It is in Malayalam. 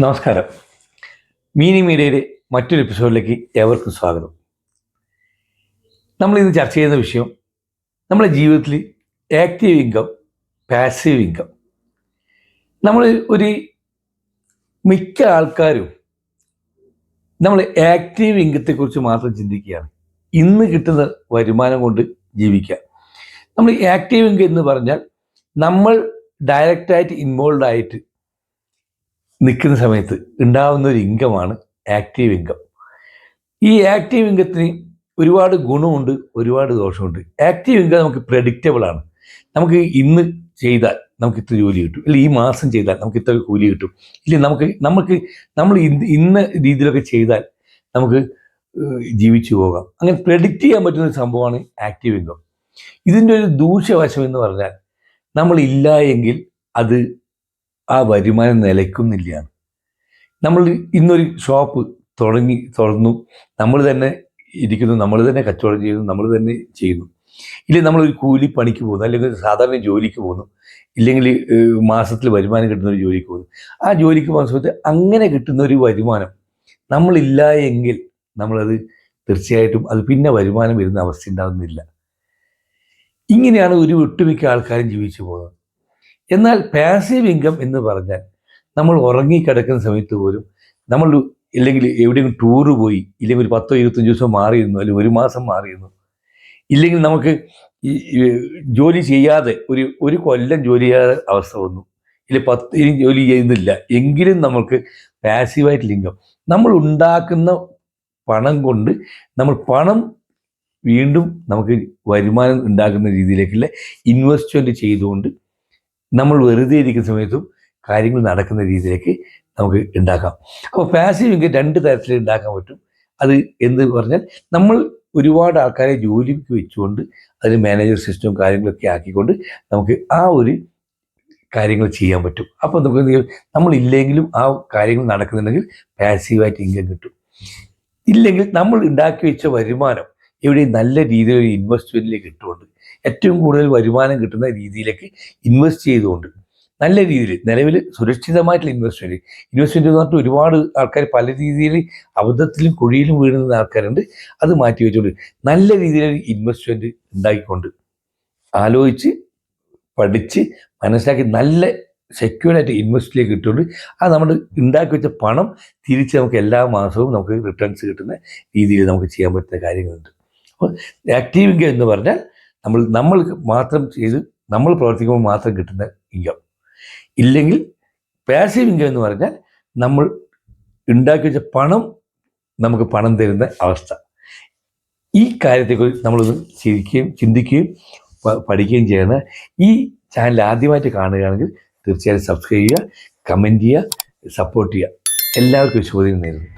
നമസ്കാരം. മീനി മീഡിയയുടെ മറ്റൊരു എപ്പിസോഡിലേക്ക് ഏവർക്കും സ്വാഗതം. നമ്മൾ ഇന്ന് ചർച്ച ചെയ്യുന്ന വിഷയം നമ്മുടെ ജീവിതത്തിൽ ആക്റ്റീവ് ഇൻകം, പാസീവ് ഇൻകം. നമ്മൾ മിക്ക ആൾക്കാരും നമ്മൾ ആക്റ്റീവ് ഇൻകത്തെക്കുറിച്ച് മാത്രം ചിന്തിക്കുകയാണ്. ഇന്ന് കിട്ടുന്ന വരുമാനം കൊണ്ട് ജീവിക്കുക. നമ്മൾ ആക്റ്റീവ് ഇൻകം എന്ന് പറഞ്ഞാൽ നമ്മൾ ഡയറക്റ്റായിട്ട് ഇൻവോൾവ് ആയിട്ട് നിൽക്കുന്ന സമയത്ത് ഉണ്ടാകുന്ന ഒരു ഇൻകമാണ് ആക്റ്റീവ് ഇൻകം. ഈ ആക്റ്റീവ് ഇൻകത്തിന് ഒരുപാട് ഗുണമുണ്ട്, ഒരുപാട് ദോഷമുണ്ട്. ആക്റ്റീവ് ഇൻകം നമുക്ക് പ്രെഡിക്റ്റബിൾ ആണ്. നമുക്ക് ഇന്ന് ചെയ്താൽ നമുക്ക് ഇത്ര ജോലി കിട്ടും, അല്ലെങ്കിൽ ഈ മാസം ചെയ്താൽ നമുക്ക് ഇത്ര കൂലി കിട്ടും, ഇല്ലെങ്കിൽ നമ്മൾ ഇന്ന രീതിയിലൊക്കെ ചെയ്താൽ നമുക്ക് ജീവിച്ചു പോകാം. അങ്ങനെ പ്രെഡിക്റ്റ് ചെയ്യാൻ പറ്റുന്ന ഒരു സംഭവമാണ് ആക്റ്റീവ് ഇൻകം. ഇതിൻ്റെ ഒരു ദൂഷ്യവശം എന്ന് പറഞ്ഞാൽ നമ്മളില്ല എങ്കിൽ അത് ആ വരുമാനം നിലയ്ക്കുന്നില്ല. നമ്മൾ ഇന്നൊരു ഷോപ്പ് തുറന്നു, നമ്മൾ തന്നെ ഇരിക്കുന്നു, നമ്മൾ തന്നെ കച്ചവടം ചെയ്യുന്നു, നമ്മൾ തന്നെ ചെയ്യുന്നു. ഇല്ലെങ്കിൽ നമ്മളൊരു കൂലി പണിക്ക് പോകുന്നു, അല്ലെങ്കിൽ സാധാരണ ജോലിക്ക് പോകുന്നു, ഇല്ലെങ്കിൽ മാസത്തിൽ വരുമാനം കിട്ടുന്ന ഒരു ജോലിക്ക് പോകുന്നു. ആ ജോലിക്ക് പോകുന്ന സമയത്ത് അങ്ങനെ കിട്ടുന്ന ഒരു വരുമാനം നമ്മളില്ല എങ്കിൽ നമ്മളത് തീർച്ചയായിട്ടും അത് പിന്നെ വരുമാനം വരുന്ന അവസ്ഥ ഉണ്ടാകുന്നില്ല. ഇങ്ങനെയാണ് ഒട്ടുമിക്ക ആൾക്കാരും ജീവിച്ചു പോകുന്നത്. എന്നാൽ പാസീവ് ഇൻകം എന്ന് പറഞ്ഞാൽ നമ്മൾ ഉറങ്ങിക്കിടക്കുന്ന സമയത്ത് പോലും നമ്മൾ ഇല്ലെങ്കിൽ എവിടെയെങ്കിലും ടൂറ് പോയി, ഇല്ലെങ്കിൽ ഒരു 10-25 ദിവസം മാറിയിരുന്നു, അല്ലെങ്കിൽ ഒരു മാസം മാറിയിരുന്നു, ഇല്ലെങ്കിൽ നമുക്ക് ഈ ജോലി ചെയ്യാതെ ഒരു കൊല്ലം ജോലി ചെയ്യാതെ അവസ്ഥ വന്നു, ഇല്ലെങ്കിൽ 10 ജോലി ചെയ്യുന്നില്ല എങ്കിലും നമുക്ക് പാസീവായിട്ടുള്ള ഇൻകം, നമ്മൾ ഉണ്ടാക്കുന്ന പണം കൊണ്ട് പണം വീണ്ടും നമുക്ക് വരുമാനം ഉണ്ടാക്കുന്ന രീതിയിലേക്കുള്ള ഇൻവെസ്റ്റ്മെൻറ്റ് ചെയ്തുകൊണ്ട് നമ്മൾ വെറുതെ ഇരിക്കുന്ന സമയത്തും കാര്യങ്ങൾ നടക്കുന്ന രീതിയിലേക്ക് നമുക്ക് ഉണ്ടാക്കാം. അപ്പോൾ പാസീവ് ഇൻകം 2 തരത്തിൽ ഉണ്ടാക്കാൻ പറ്റും. അത് എന്ന് പറഞ്ഞാൽ നമ്മൾ ഒരുപാട് ആൾക്കാരെ ജോലിക്ക് വെച്ചുകൊണ്ട് അതിന് മാനേജർ സിസ്റ്റവും കാര്യങ്ങളൊക്കെ ആക്കിക്കൊണ്ട് നമുക്ക് ആ ഒരു കാര്യങ്ങൾ ചെയ്യാൻ പറ്റും. അപ്പോൾ നമുക്ക് നമ്മളില്ലെങ്കിലും ആ കാര്യങ്ങൾ നടക്കുന്നുണ്ടെങ്കിൽ പാസീവായിട്ട് ഇൻകം കിട്ടും. ഇല്ലെങ്കിൽ നമ്മൾ ഉണ്ടാക്കി വെച്ച വരുമാനം എവിടെയും നല്ല രീതിയിൽ ഒരു ഇൻവെസ്റ്റ്മെൻറ്റിലേക്ക് ഇട്ടുകൊണ്ട് ഏറ്റവും കൂടുതൽ വരുമാനം കിട്ടുന്ന രീതിയിലേക്ക് ഇൻവെസ്റ്റ് ചെയ്തുകൊണ്ട് നല്ല രീതിയിൽ നിലവിൽ സുരക്ഷിതമായിട്ടുള്ള ഇൻവെസ്റ്റ്മെൻറ്റ് എന്ന് പറഞ്ഞിട്ട് ഒരുപാട് ആൾക്കാർ പല രീതിയിൽ അബദ്ധത്തിലും കുഴിയിലും വീഴുന്ന ആൾക്കാരുണ്ട്. അത് മാറ്റി വെച്ചുകൊണ്ട് നല്ല രീതിയിൽ ഇൻവെസ്റ്റ്മെൻറ്റ് ഉണ്ടാക്കിക്കൊണ്ട് ആലോചിച്ച് പഠിച്ച് മനസ്സിലാക്കി നല്ല സെക്യൂർഡായിട്ട് ഇൻവെസ്റ്റിലേക്ക് ഇട്ടുകൊണ്ട് അത് നമ്മൾ ഉണ്ടാക്കി വെച്ച പണം തിരിച്ച് നമുക്ക് എല്ലാ മാസവും നമുക്ക് റിട്ടേൺസ് കിട്ടുന്ന രീതിയിൽ നമുക്ക് ചെയ്യാൻ പറ്റുന്ന കാര്യങ്ങളുണ്ട്. അപ്പോൾ ആക്റ്റീവ് ഇൻകം എന്ന് പറഞ്ഞാൽ നമ്മൾ മാത്രം ചെയ്ത് നമ്മൾ പ്രവർത്തിക്കുമ്പോൾ മാത്രം കിട്ടുന്ന ഇൻകം. ഇല്ലെങ്കിൽ പാസീവ് ഇൻകം എന്ന് പറഞ്ഞാൽ നമ്മൾ ഉണ്ടാക്കി വെച്ച പണം നമുക്ക് പണം തരുന്ന അവസ്ഥ. ഈ കാര്യത്തെക്കുറിച്ച് നമ്മളൊന്ന് ചിന്തിക്കുകയും പഠിക്കുകയും ചെയ്യുന്ന ഈ ചാനൽ ആദ്യമായിട്ട് കാണുകയാണെങ്കിൽ തീർച്ചയായും സബ്സ്ക്രൈബ് ചെയ്യുക, കമൻറ്റ് ചെയ്യുക, സപ്പോർട്ട് ചെയ്യുക. എല്ലാവർക്കും ശുഭദിനം നേരുന്നു.